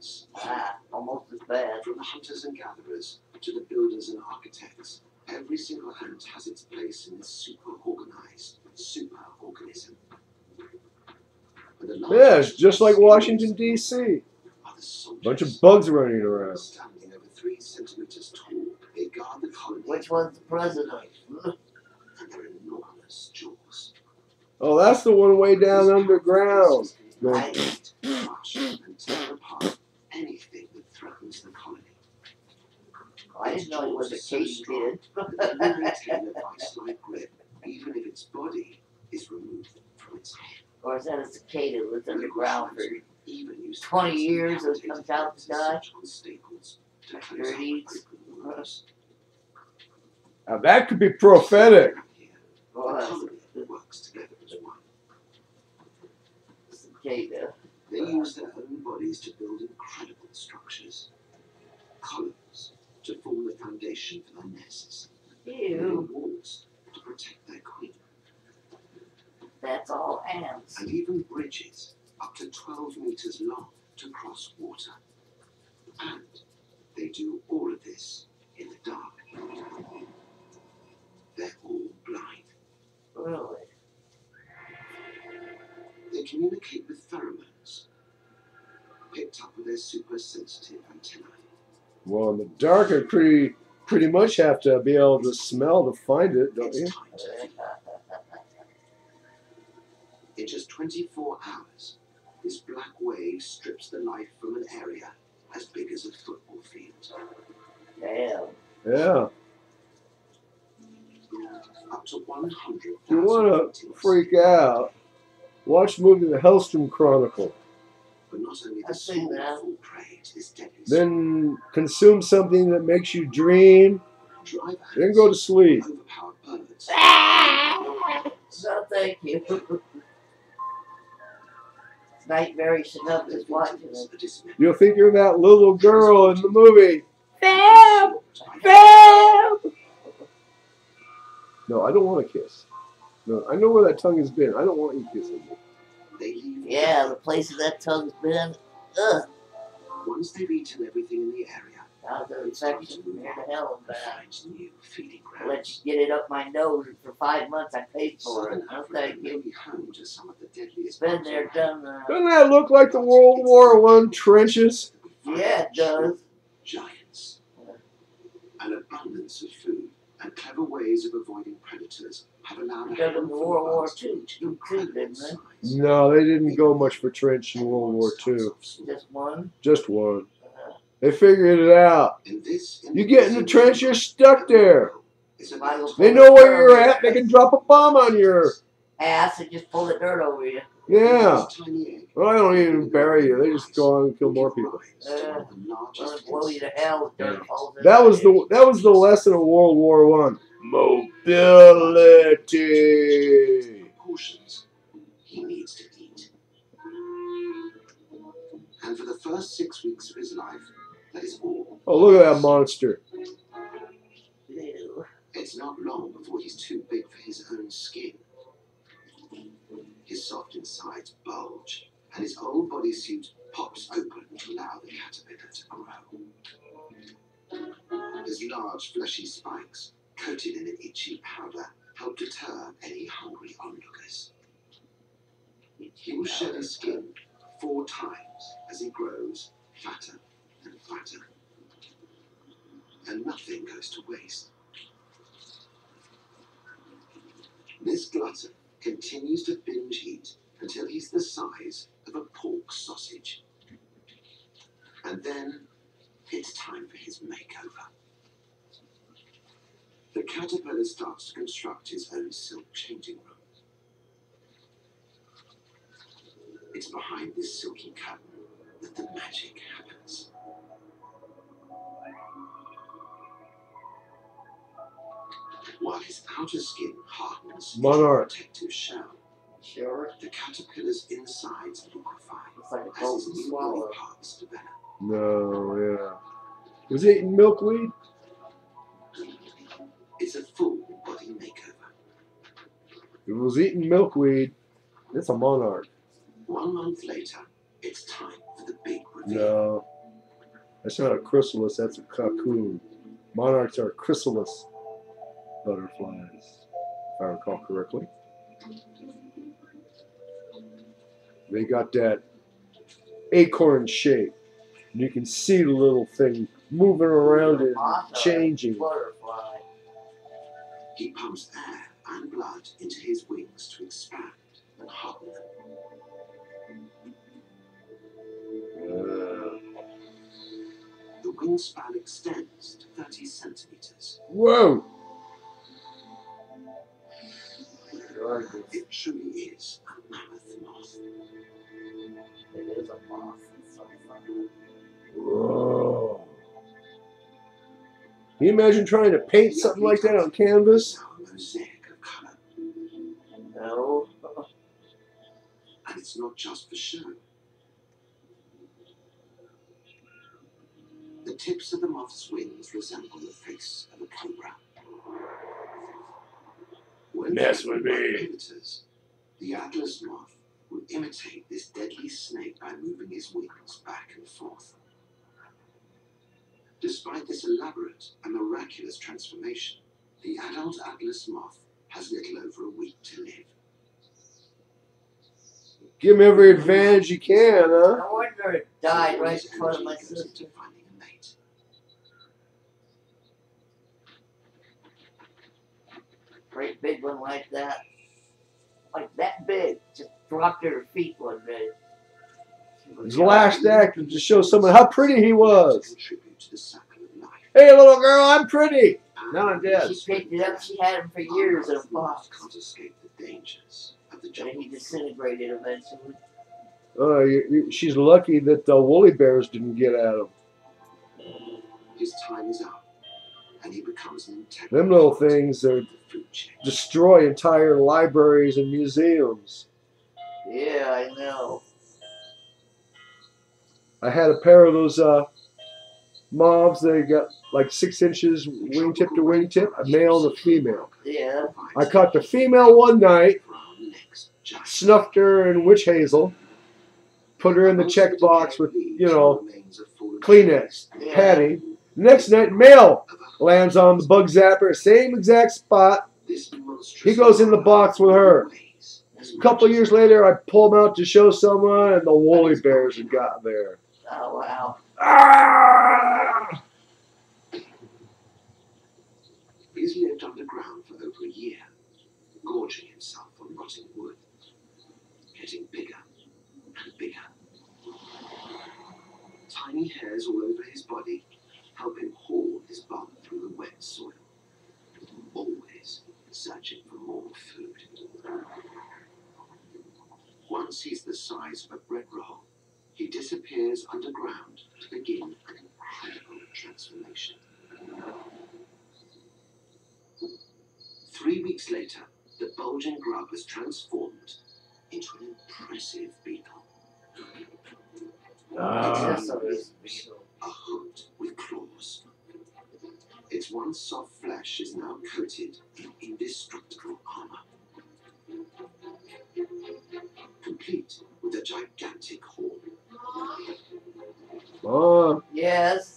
science. Almost as bad. From the hunters and gatherers to the builders and architects, every single ant has its place in this super-organized super-organism. Yeah, it's just like Washington, D.C. Bunch of bugs running around. Standing over 3 centimeters tall, they guard the colony. Which one's the president? And their enormous jaws. Oh, that's the one way down underground. They eat, crush, and tear apart anything that threatens the colony. I didn't know it was a katydid. It will maintain a vice-like grip, even if its body is removed from its head. Or is that a cicada that lives underground for Even used 20 years and comes out to die? Staples to After close it up eats. open wounds. Now that could be prophetic. Oh, The colony works together as one. cicada. They use their own bodies to build incredible structures. Columns to form the foundation for their nests. Ew. Walls to protect their queen. That's all ants. And even bridges up to 12 meters long to cross water. And they do all of this in the dark. They're all blind. Really? They communicate with pheromones, picked up with their super sensitive antennae. Well, in the dark, I pretty much have to be able to smell to find it, don't you? It's time to feed. In just 24 hours, this black wave strips the life from an area as big as a football field. Damn. Yeah. Up to 100,000. If you want to freak out, watch the movie The Hellstrom Chronicle. But not only the I've seen small that. fall prey to this deadly Then consume something that makes you dream. drive Then go to sleep. overpowered birds. No, thank you. It's nightmarish enough just watching it. You'll think you're that little girl in the movie. Fam! Fam! No, I don't want to kiss. No, I know where that tongue has been. I don't want you kissing me. They leave Yeah, the places that tongue's been. Ugh. Once they've eaten everything in the area, Now the infection from here to hell and back. find new feeding I'll let grounds. you get it up my nose, and for 5 months I paid for it. Southern No, Africa thank may you. be home to some of the deadliest Been there, bugs done that. Doesn't that look like the World War I trenches? Yeah, it does. Giants. An abundance of food and clever ways of avoiding predators have allowed a Because of handful World War bugs to II, reach too, incredible didn't they? size. No, they didn't go much for trench in World War II. Just one. Just one. They figured it out. In this You get in the trench, you're stuck there. It's about They know where you're at. They can drop a bomb on your... Ass and just pull the dirt over you. Yeah. tiny egg. Well, they don't even bury you. They just go on and kill more people. Or blow you to hell with dirt falls in That was your the lesson of World War I. Mobility. Portions he needs to eat. And for the first 6 weeks of his life, that is all. Oh, look at that monster. head. Ew. It's not long before he's too big for his own skin. His soft insides bulge, and his whole bodysuit pops open to allow the caterpillar to grow. His large, fleshy spikes, coated in an itchy powder, help deter any hungry onlookers. He will shed his skin 4 times as he grows fatter and fatter. And nothing goes to waste. This glutton continues to binge eat until he's the size of a pork sausage. And then it's time for his makeover. The caterpillar starts to construct his own silk changing room. It's behind this silky curtain that the magic happens. While his outer skin hardens into a Monarch. protective shell, Sure. the caterpillar's insides liquefy It's like a as cold his new body swallow. parts develop. No, yeah. Was he eating milkweed? It's a full body makeover. If it was eating milkweed, it's a monarch. 1 month later, it's time for the big reveal. No. That's not a chrysalis, that's a cocoon. Monarchs are chrysalis butterflies, if I recall correctly. They got that acorn shape. You can see the little thing moving around and changing. Butterfly. He pumps air and blood into his wings to expand and harden them. The wingspan extends to 30 centimeters. Whoa! It truly is a mammoth moth. It is a moth. It's so funny. Whoa! Can you imagine trying to paint something like that on canvas? Now a mosaic of color. No. And it's not just for show. The tips of the moth's wings resemble the face of a cobra. When Mess with me. predators, the atlas moth will imitate this deadly snake by moving his wings back and forth. Despite this elaborate and miraculous transformation, the adult atlas moth has little over a week to live. Give him every advantage you can, huh? No wonder it died right in front of my Energy goes sister. into finding a mate. Great big one like that. Like that big. Just dropped at her feet one day. His last act was to show someone how pretty he was. Contribute to the cycle of life. Hey, little girl, I'm pretty. Now I'm dead. She picked it up. She had him for years in a box. Can't escape the dangers of the And jungle. he disintegrated eventually. She's lucky that the woolly bears didn't get at him. His time is up, and he becomes an integral Them little part things of the food chain. destroy entire libraries and museums. Yeah, I know. I had a pair of those moths. They got like 6 inches wingtip to wingtip, a male and a female. Yeah. I caught the female one night, For our next giant. snuffed her in witch hazel, put her in the check box with, Kleenex, Yeah. padding. Next night, male lands on the bug zapper, same exact spot. He goes in the box with her. A couple years later, I pull him out to show someone, and the woolly bears had got there. Oh, wow. Ah! He's lived underground for over a year, gorging himself on rotting wood, getting bigger and bigger. Tiny hairs all over his body help him haul his bum through the wet soil, always searching for more food. Once he's the size of a bread roll, he disappears underground to begin an incredible transformation. 3 weeks later, the bulging grub has transformed into an impressive beetle. That's a beetle. A hood with claws. Its once soft flesh is now coated in indestructible armor. Complete with a gigantic horn. Mom, Yes.